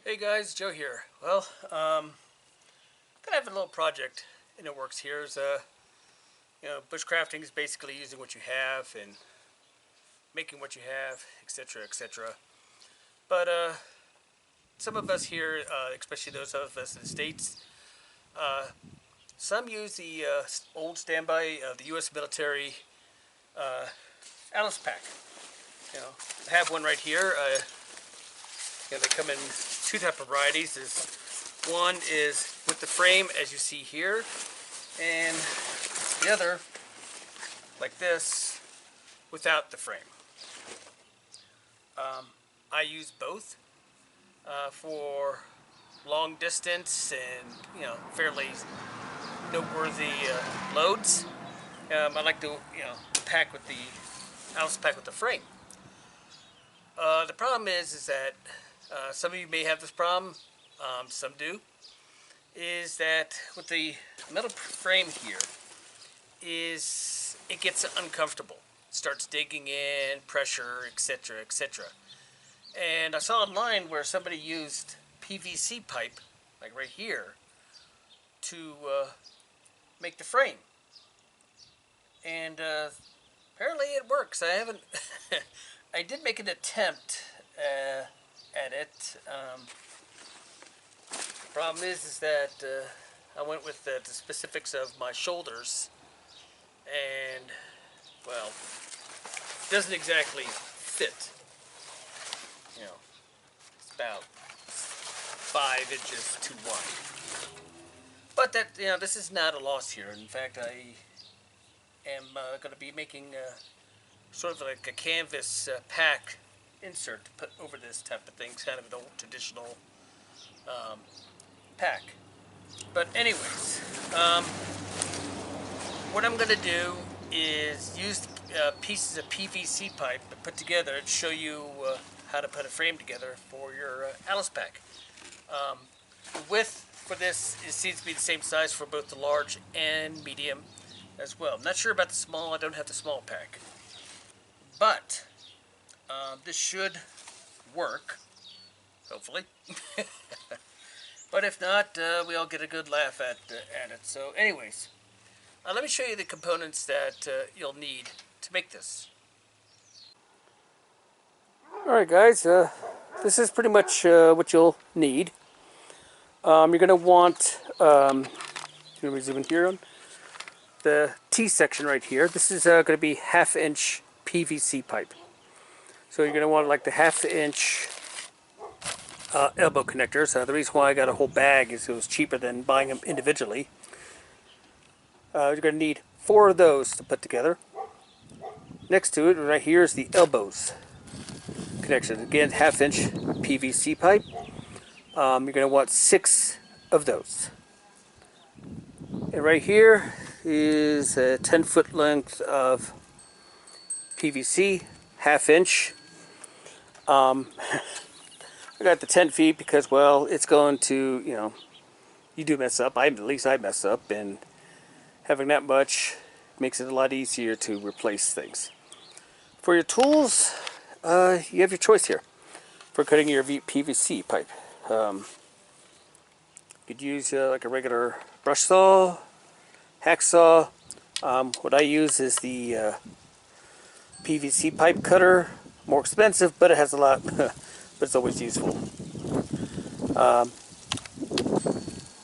Hey guys, Joe here. Well, gonna have a little project in the works here. Is bushcrafting is basically using what you have and making what you have, etc., etc. But some of us here, especially those of us in the States, uh, some use the old standby of the U.S. military uh, Alice pack. I have one right here. They come in two type of varieties. One is with the frame, as you see here, and the other, like this, without the frame. I use both for long distance and fairly noteworthy loads. I like to pack with the Alice pack with the frame. The problem is that some of you may have this problem. Some do. Is that with the metal frame here, is it gets uncomfortable. It starts digging in, pressure, etc., etc. And I saw online where somebody used PVC pipe, like right here, to make the frame. And apparently it works. I haven't. I did make an attempt at it. Problem is that I went with the specifics of my shoulders, and well, it doesn't exactly fit. It's about 5 inches too wide. But that this is not a loss here. In fact, I am going to be making sort of like a canvas pack insert to put over this type of thing. It's kind of an old traditional pack. But anyways, what I'm going to do is use pieces of PVC pipe to put together and show you how to put a frame together for your Alice pack. Width for this seems to be the same size for both the large and medium as well. I'm not sure about the small. I don't have the small pack. But this should work, hopefully. But if not, we all get a good laugh at it. So anyways, let me show you the components that you'll need to make this. Alright guys, this is pretty much what you'll need. You're going to want, let me zoom in here on the T section right here. This is going to be 1/2 inch PVC pipe. So you're going to want like the 1/2 inch elbow connectors. The reason why I got a whole bag is it was cheaper than buying them individually. You're going to need 4 of those to put together. Next to it, right here, is the elbows connection. Again, 1/2 inch PVC pipe. You're going to want 6 of those. And right here is a 10-foot length of PVC, 1/2 inch. I got the 10 feet because, well, it's going to, you do mess up. At least I mess up, and having that much makes it a lot easier to replace things. For your tools, you have your choice here for cutting your PVC pipe. You could use like a regular brush saw, hacksaw. What I use is the PVC pipe cutter. More expensive, but it has a lot. But it's always useful.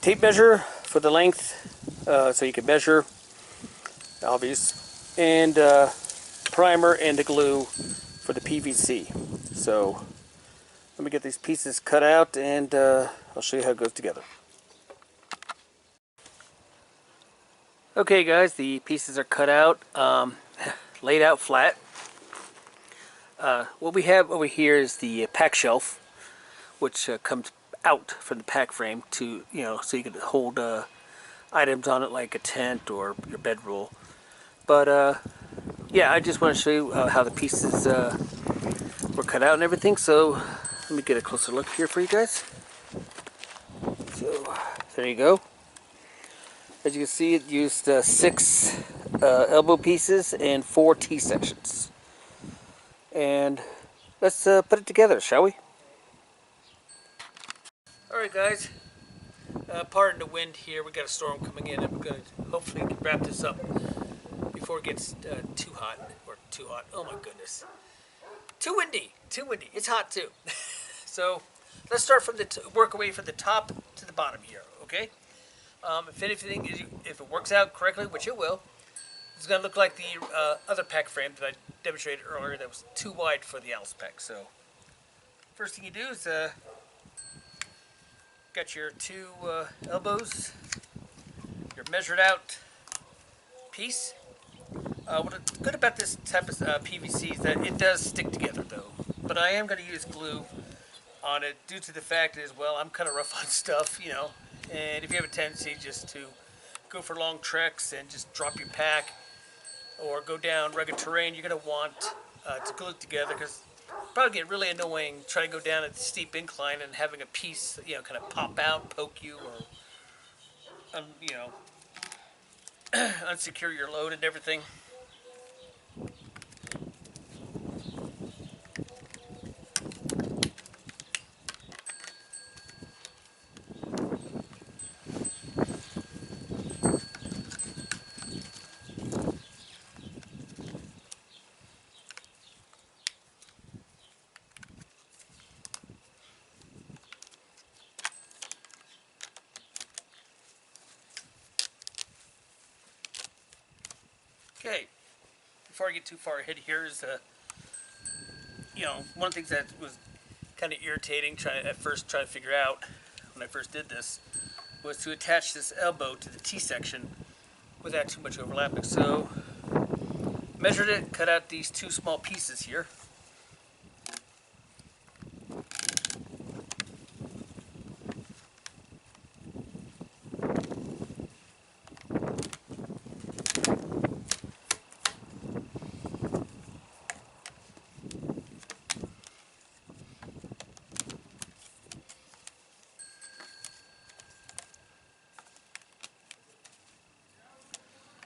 Tape measure for the length, so you can measure, obvious, and primer and the glue for the PVC. So let me get these pieces cut out, and I'll show you how it goes together. Okay guys, the pieces are cut out, laid out flat. What we have over here is the pack shelf, which comes out from the pack frame to, so you can hold items on it like a tent or your bedroll. But yeah, I just want to show you how the pieces were cut out and everything. So let me get a closer look here for you guys. So there you go. As you can see, it used 6 elbow pieces and 4 T-sections. And let's put it together, shall we? Alright guys, pardon the wind here, we got a storm coming in and we're going to hopefully wrap this up before it gets too hot, oh my goodness. Too windy, it's hot too. So let's start from work away from the top to the bottom here, okay? If anything, if it works out correctly, which it will, it's going to look like the other pack frame that I demonstrated earlier that was too wide for the Alice pack. So first thing you do is got your two elbows, your measured out piece. What's good about this type of PVC is that it does stick together though. But I am going to use glue on it due to the fact as well I'm kind of rough on stuff, you know. And if you have a tendency just to go for long treks and just drop your pack or go down rugged terrain, you're going to want to glue it together because probably get really annoying trying to go down a steep incline and having a piece, you know, kind of pop out, poke you, or you know, unsecure your load and everything. Okay, before I get too far ahead here is, you know, one of the things that was kind of irritating at first trying to figure out when I first did this was to attach this elbow to the T-section without too much overlapping. So measured it, cut out these two small pieces here.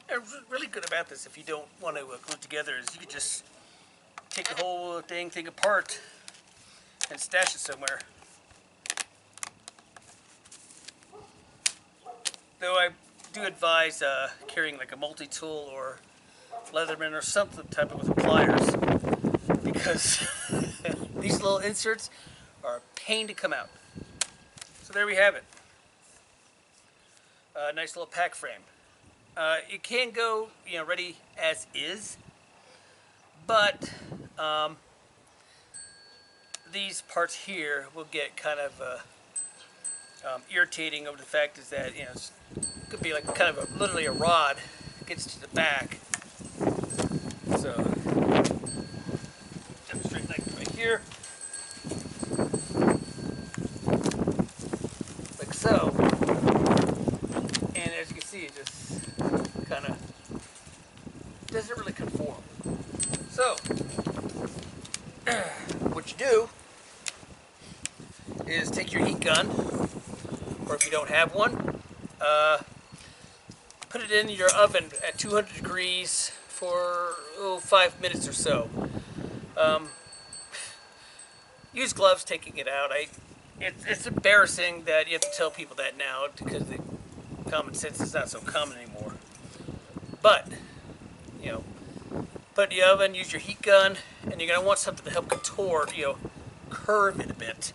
And really good about this, if you don't want to glue it together, is you could just take the whole thing apart and stash it somewhere. Though I do advise carrying like a multi-tool or Leatherman or something type of with pliers, because these little inserts are a pain to come out. So there we have it. Nice little pack frame. It can go, you know, ready as is, but these parts here will get kind of irritating over the fact is that, you know, it could be like kind of literally a rod gets to the back. So demonstrate like right here, like so. And as you can see, it just kind of doesn't really conform. So what you do is take your heat gun, or if you don't have one, put it in your oven at 200 degrees for 5 minutes or so. Use gloves taking it out. It's embarrassing that you have to tell people that now because the common sense is not so common anymore. But, you know, put it in the oven, use your heat gun, and you're going to want something to help contort, you know, curve it a bit.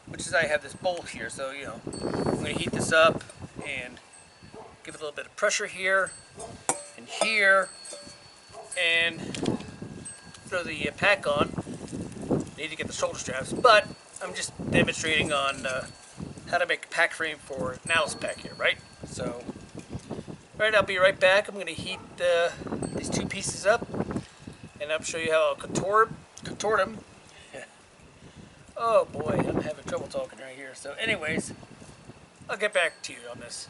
Which is I have this bowl here, so, you know, I'm going to heat this up and give it a little bit of pressure here and here, and throw the pack on. Need to get the shoulder straps, but I'm just demonstrating on how to make a pack frame for an Alice pack here, right? So, right, I'll be right back. I'm going to heat these two pieces up, and I'll show you how I'll contort them. Oh boy, I'm having trouble talking right here. So anyways, I'll get back to you on this.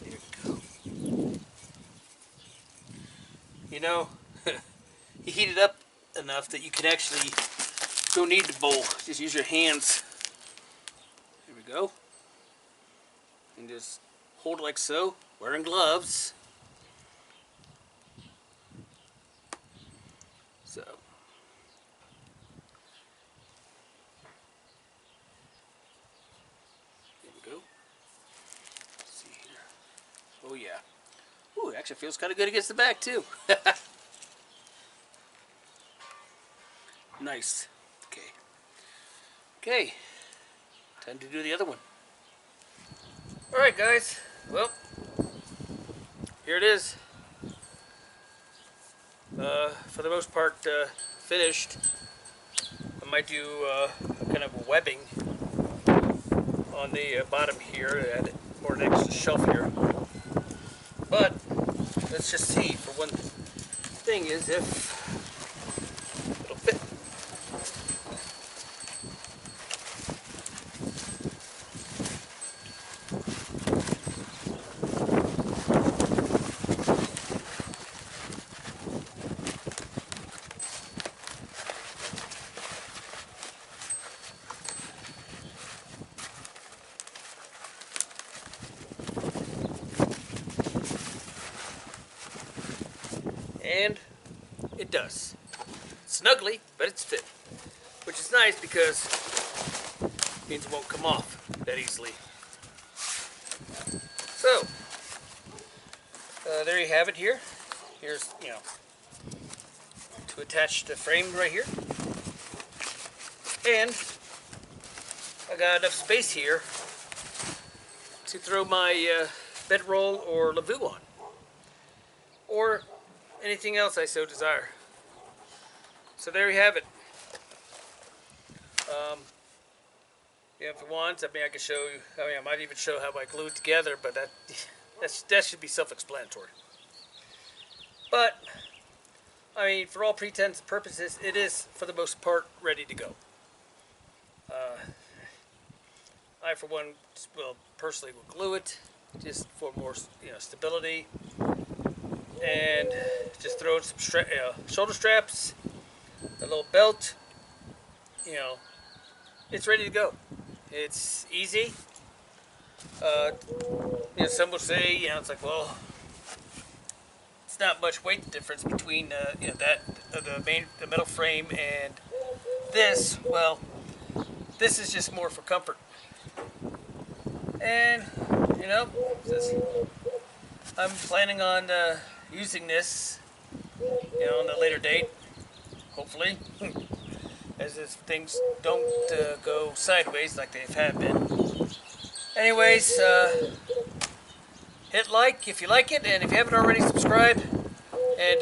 Here we go. You know, you heat it up enough that you can actually don't need the bowl. Just use your hands. Here we go. And just hold it like so, wearing gloves. Oh yeah. Ooh, it actually feels kind of good against the back too. Nice. Okay. Okay. Time to do the other one. Alright guys. Well, here it is. For the most part, finished. I might do kind of a webbing on the bottom here, add more an extra shelf here. But let's just see for one thing is if it'll fit. And it does. Snugly, but it's fit. Which is nice because it means it won't come off that easily. So, there you have it here. Here's, to attach the frame right here. And I got enough space here to throw my bedroll or lavoo on. Or anything else I so desire. So there you have it. If you want, I can show you. I might even show how I glue it together, but that should be self-explanatory. But for all intents and purposes, it is for the most part ready to go. I, for one, personally will glue it just for more, stability, and just throw in some shoulder straps, a little belt. It's ready to go. It's easy. Some will say, it's like, well, it's not much weight difference between, the metal frame and this. Well, this is just more for comfort. And, I'm planning on using this, on a later date, hopefully, as if things don't go sideways like they have been. Anyways, hit like if you like it, and if you haven't already, subscribe, and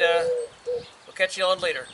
we'll catch you on later.